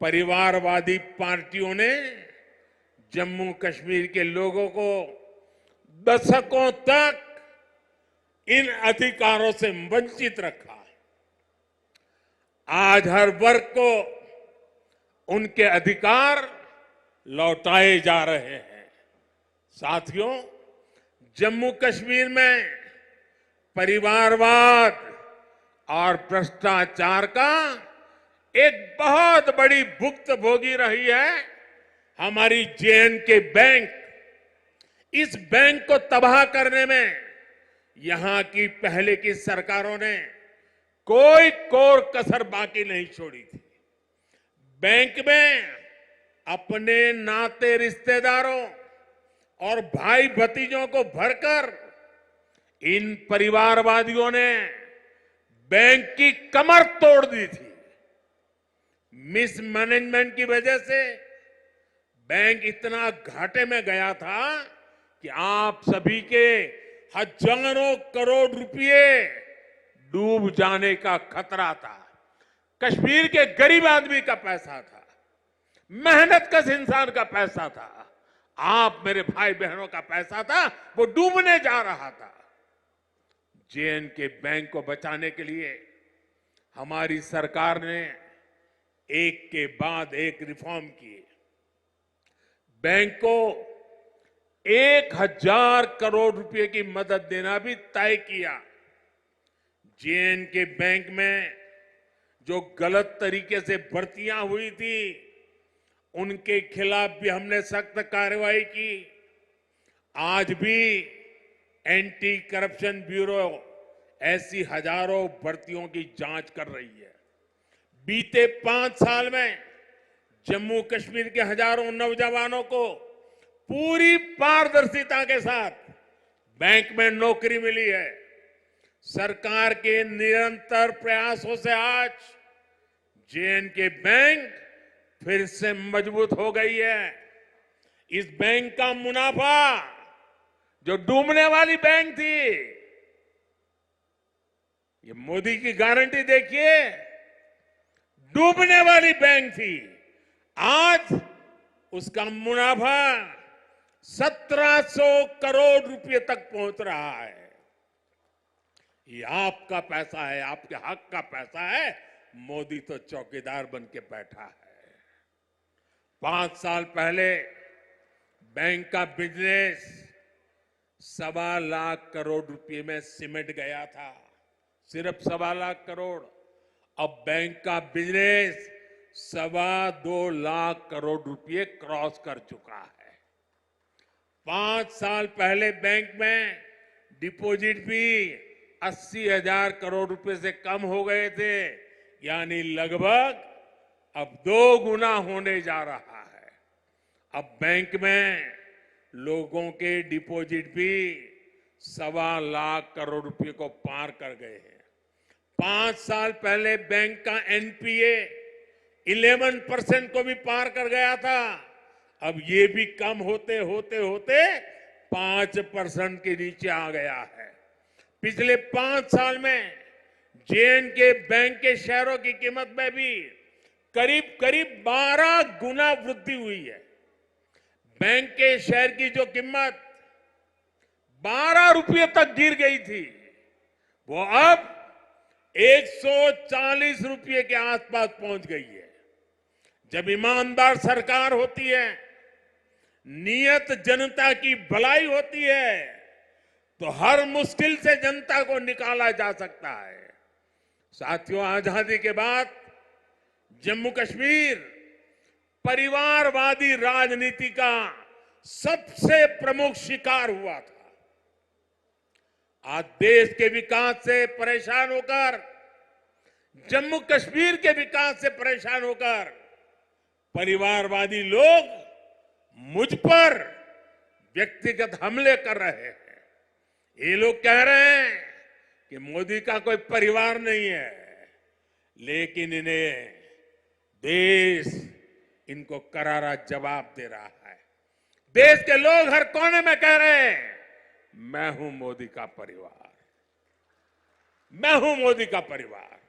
परिवारवादी पार्टियों ने जम्मू कश्मीर के लोगों को दशकों तक इन अधिकारों से वंचित रखा। आज हर वर्ग को उनके अधिकार लौटाए जा रहे हैं। साथियों, जम्मू कश्मीर में परिवारवाद और भ्रष्टाचार का एक बहुत बड़ी भुक्तभोगी रही है हमारी जे.एंड.के बैंक। इस बैंक को तबाह करने में यहां की पहले की सरकारों ने कोई कोर कसर बाकी नहीं छोड़ी थी। बैंक में अपने नाते रिश्तेदारों और भाई भतीजों को भरकर इन परिवारवादियों ने बैंक की कमर तोड़ दी थी। मिसमैनेजमेंट की वजह से बैंक इतना घाटे में गया था कि आप सभी के हजारों करोड़ रुपए डूब जाने का खतरा था। कश्मीर के गरीब आदमी का पैसा था, मेहनतकश इंसान का पैसा था, आप मेरे भाई बहनों का पैसा था, वो डूबने जा रहा था। जे.एंड.के बैंक को बचाने के लिए हमारी सरकार ने एक के बाद एक रिफॉर्म किए। बैंक को 1000 करोड़ रुपए की मदद देना भी तय किया। जे.एंड.के बैंक में जो गलत तरीके से भर्तियां हुई थी, उनके खिलाफ भी हमने सख्त कार्रवाई की। आज भी एंटी करप्शन ब्यूरो ऐसी हजारों भर्तियों की जांच कर रही है। बीते 5 साल में जम्मू कश्मीर के हजारों नौजवानों को पूरी पारदर्शिता के साथ बैंक में नौकरी मिली है। सरकार के निरंतर प्रयासों से आज जे.एंड.के बैंक फिर से मजबूत हो गई है। इस बैंक का मुनाफा, जो डूबने वाली बैंक थी, ये मोदी की गारंटी देखिए, डूबने वाली बैंक थी, आज उसका मुनाफा 1700 करोड़ रुपए तक पहुंच रहा है। ये आपका पैसा है, आपके हक का पैसा है। मोदी तो चौकीदार बन के बैठा है। 5 साल पहले बैंक का बिजनेस 1.25 लाख करोड़ रुपए में सिमट गया था, सिर्फ 1.25 लाख करोड़। अब बैंक का बिजनेस 2.25 लाख करोड़ रुपए क्रॉस कर चुका है। 5 साल पहले बैंक में डिपॉजिट भी 80,000 करोड़ रुपए से कम हो गए थे, यानी लगभग अब 2 गुना होने जा रहा है। अब बैंक में लोगों के डिपॉजिट भी 1.25 लाख करोड़ रुपए को पार कर गए हैं। 5 साल पहले बैंक का एनपीए 11% को भी पार कर गया था। अब ये भी कम होते होते होते 5% के नीचे आ गया है। पिछले 5 साल में जे.एंड.के बैंक के शेयरों की कीमत में भी करीब करीब 12 गुना वृद्धि हुई है। बैंक के शेयर की जो कीमत 12 रुपये तक गिर गई थी, वो अब 140 रुपये के आसपास पहुंच गई है। जब ईमानदार सरकार होती है, नियत जनता की भलाई होती है, तो हर मुश्किल से जनता को निकाला जा सकता है। साथियों, आजादी के बाद जम्मू कश्मीर परिवारवादी राजनीति का सबसे प्रमुख शिकार हुआ था। आज देश के विकास से परेशान होकर, जम्मू कश्मीर के विकास से परेशान होकर परिवारवादी लोग मुझ पर व्यक्तिगत हमले कर रहे हैं। ये लोग कह रहे हैं कि मोदी का कोई परिवार नहीं है, लेकिन इन्हें देश इनको करारा जवाब दे रहा है। देश के लोग हर कोने में कह रहे हैं, मैं हूं मोदी का परिवार, मैं हूं मोदी का परिवार।